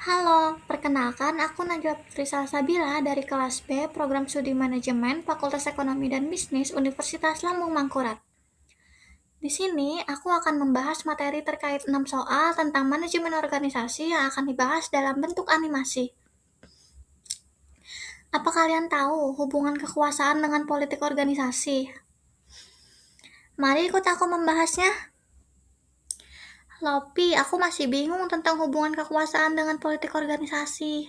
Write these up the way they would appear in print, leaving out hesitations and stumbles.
Halo, perkenalkan aku Najwa Putri Salsabila dari kelas B Program Studi Manajemen Fakultas Ekonomi dan Bisnis Universitas Lambung Mangkurat. Di sini aku akan membahas materi terkait 6 soal tentang manajemen organisasi yang akan dibahas dalam bentuk animasi. Apa kalian tahu hubungan kekuasaan dengan politik organisasi? Mari ikut aku membahasnya. Lopi, aku masih bingung tentang hubungan kekuasaan dengan politik organisasi.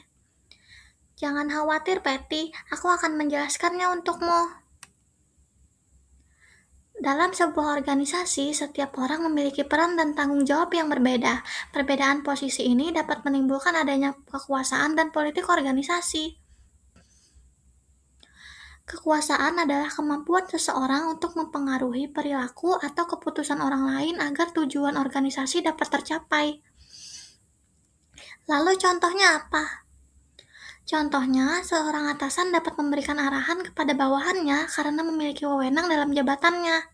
Jangan khawatir, Peti, aku akan menjelaskannya untukmu. Dalam sebuah organisasi, setiap orang memiliki peran dan tanggung jawab yang berbeda. Perbedaan posisi ini dapat menimbulkan adanya kekuasaan dan politik organisasi. Kekuasaan adalah kemampuan seseorang untuk mempengaruhi perilaku atau keputusan orang lain agar tujuan organisasi dapat tercapai. Lalu contohnya apa? Contohnya, seorang atasan dapat memberikan arahan kepada bawahannya karena memiliki wewenang dalam jabatannya.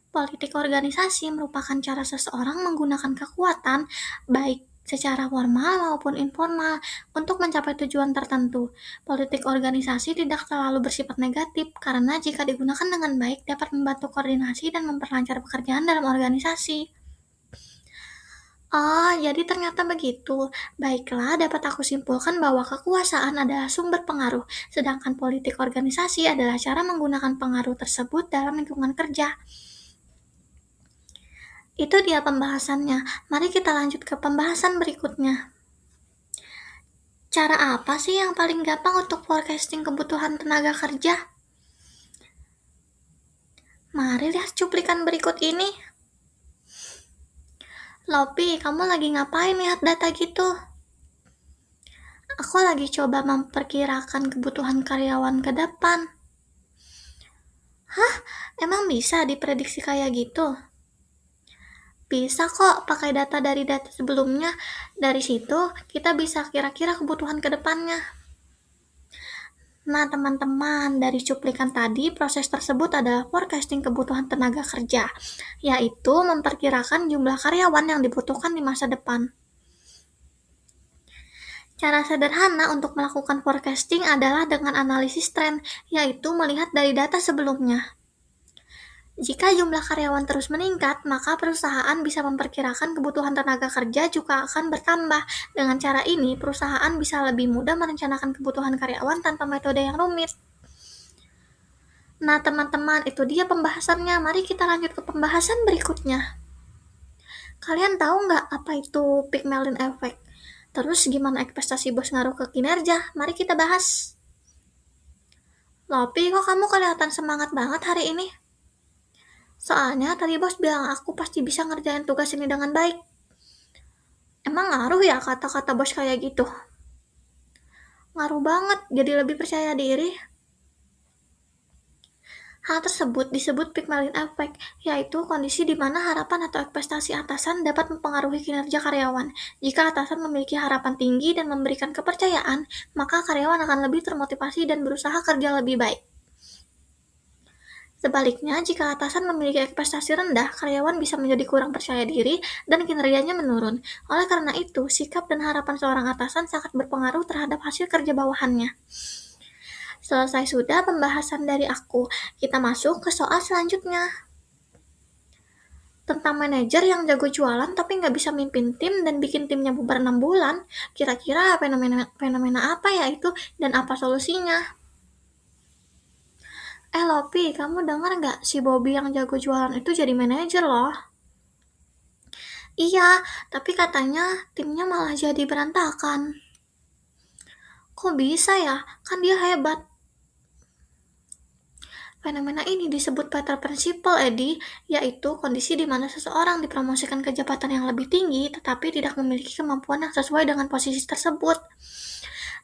Politik organisasi merupakan cara seseorang menggunakan kekuatan, baik secara formal maupun informal, untuk mencapai tujuan tertentu. Politik organisasi tidak selalu bersifat negatif, karena jika digunakan dengan baik dapat membantu koordinasi dan memperlancar pekerjaan dalam organisasi. Oh, jadi ternyata begitu. Baiklah, dapat aku simpulkan bahwa kekuasaan adalah sumber pengaruh, sedangkan politik organisasi adalah cara menggunakan pengaruh tersebut dalam lingkungan kerja. Itu dia pembahasannya. Mari kita lanjut ke pembahasan berikutnya. Cara apa sih yang paling gampang untuk forecasting kebutuhan tenaga kerja? Mari lihat cuplikan berikut ini. Lopi, kamu lagi ngapain lihat data gitu? Aku lagi coba memperkirakan kebutuhan karyawan ke depan. Hah? Emang bisa diprediksi kayak gitu? Bisa kok pakai data dari data sebelumnya. Dari situ kita bisa kira-kira kebutuhan ke depannya. Nah, teman-teman, dari cuplikan tadi, proses tersebut adalah forecasting kebutuhan tenaga kerja, yaitu memperkirakan jumlah karyawan yang dibutuhkan di masa depan. Cara sederhana untuk melakukan forecasting adalah dengan analisis tren, yaitu melihat dari data sebelumnya. Jika jumlah karyawan terus meningkat, maka perusahaan bisa memperkirakan kebutuhan tenaga kerja juga akan bertambah. Dengan cara ini, perusahaan bisa lebih mudah merencanakan kebutuhan karyawan tanpa metode yang rumit. Nah, teman-teman, itu dia pembahasannya. Mari kita lanjut ke pembahasan berikutnya. Kalian tahu nggak apa itu Pygmalion Effect? Terus gimana ekspektasi bos ngaruh ke kinerja? Mari kita bahas. Lopi, kok kamu kelihatan semangat banget hari ini? Soalnya tadi bos bilang aku pasti bisa ngerjain tugas ini dengan baik. Emang ngaruh ya kata-kata bos kayak gitu? Ngaruh banget, jadi lebih percaya diri. Hal tersebut disebut Pygmalion Effect, yaitu kondisi di mana harapan atau ekspektasi atasan dapat mempengaruhi kinerja karyawan. Jika atasan memiliki harapan tinggi dan memberikan kepercayaan, maka karyawan akan lebih termotivasi dan berusaha kerja lebih baik. Sebaliknya, jika atasan memiliki ekspektasi rendah, karyawan bisa menjadi kurang percaya diri dan kinerjanya menurun. Oleh karena itu, sikap dan harapan seorang atasan sangat berpengaruh terhadap hasil kerja bawahannya. Selesai sudah pembahasan dari aku. Kita masuk ke soal selanjutnya. Tentang manajer yang jago jualan tapi nggak bisa mimpin tim dan bikin timnya bubar 6 bulan. Kira-kira fenomena apa ya itu dan apa solusinya? Lopi, kamu dengar nggak si Bobby yang jago jualan itu jadi manajer loh? Iya, tapi katanya timnya malah jadi berantakan. Kok bisa ya? Kan dia hebat. Fenomena ini disebut Peter Principle, Edi, yaitu kondisi di mana seseorang dipromosikan ke jabatan yang lebih tinggi tetapi tidak memiliki kemampuan yang sesuai dengan posisi tersebut.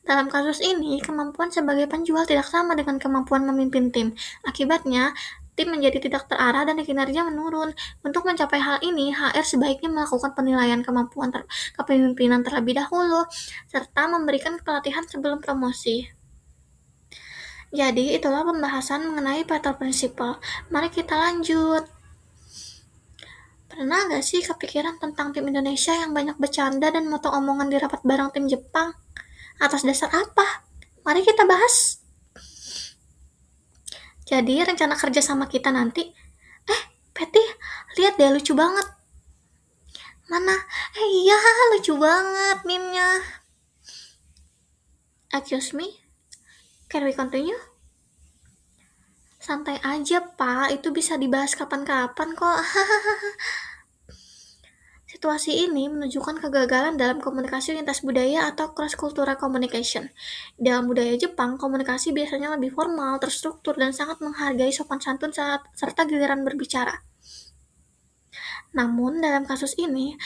Dalam kasus ini, kemampuan sebagai penjual tidak sama dengan kemampuan memimpin tim. Akibatnya, tim menjadi tidak terarah dan kinerja menurun. Untuk mencapai hal ini, HR sebaiknya melakukan penilaian kepemimpinan terlebih dahulu, serta memberikan pelatihan sebelum promosi. Jadi, itulah pembahasan mengenai Pareto Principle. Mari kita lanjut. Pernah gak sih kepikiran tentang tim Indonesia yang banyak bercanda dan motong omongan di rapat bareng tim Jepang? Atas dasar apa? Mari kita bahas. Jadi rencana kerja sama kita nanti, Patty, lihat deh lucu banget. Mana? Iya, lucu banget meme-nya. Excuse me? Can we continue? Santai aja, Pak. Itu bisa dibahas kapan-kapan kok. Situasi ini menunjukkan kegagalan dalam komunikasi lintas budaya atau cross-cultural communication. Dalam budaya Jepang, komunikasi biasanya lebih formal, terstruktur, dan sangat menghargai sopan santun serta giliran berbicara. Namun, dalam kasus ini,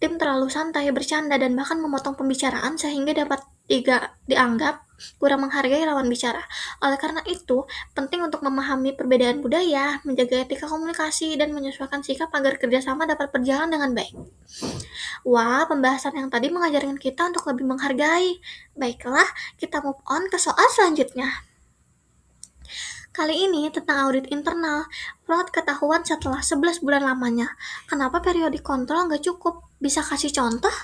tim terlalu santai, bercanda, dan bahkan memotong pembicaraan sehingga dapat dianggap kurang menghargai lawan bicara. Oleh karena itu, penting untuk memahami perbedaan budaya, menjaga etika komunikasi, dan menyesuaikan sikap agar kerjasama dapat berjalan dengan baik. Wah, pembahasan yang tadi mengajarkan kita untuk lebih menghargai. Baiklah, kita move on ke soal selanjutnya. Kali ini tentang audit internal. Fraud ketahuan setelah 11 bulan lamanya. Kenapa periodik kontrol nggak cukup? Bisa kasih contoh?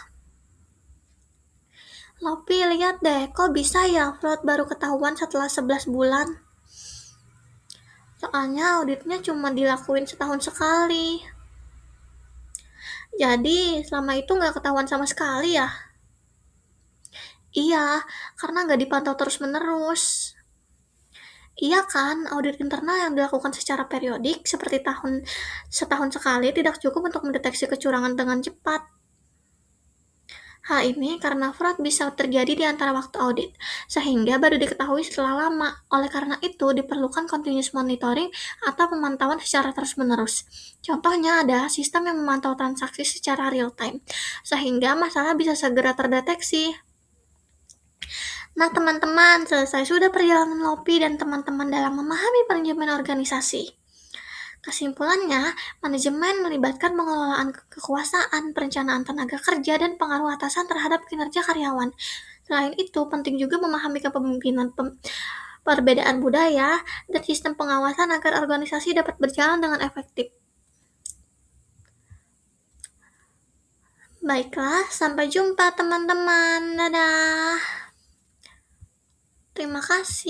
Lopi, lihat deh, kok bisa ya fraud baru ketahuan setelah 11 bulan? Soalnya auditnya cuma dilakuin setahun sekali. Jadi, selama itu nggak ketahuan sama sekali ya? Iya, karena nggak dipantau terus-menerus. Iya kan, audit internal yang dilakukan secara periodik seperti setahun sekali tidak cukup untuk mendeteksi kecurangan dengan cepat. Hal ini karena fraud bisa terjadi di antara waktu audit, sehingga baru diketahui setelah lama. Oleh karena itu, diperlukan continuous monitoring atau pemantauan secara terus-menerus. Contohnya ada sistem yang memantau transaksi secara real-time, sehingga masalah bisa segera terdeteksi. Nah, teman-teman, selesai sudah perjalanan Lopi dan teman-teman dalam memahami manajemen organisasi. Kesimpulannya, manajemen melibatkan pengelolaan kekuasaan, perencanaan tenaga kerja, dan pengaruh atasan terhadap kinerja karyawan. Selain itu, penting juga memahami kepemimpinan perbedaan budaya dan sistem pengawasan agar organisasi dapat berjalan dengan efektif. Baiklah, sampai jumpa teman-teman. Dadah. Terima kasih.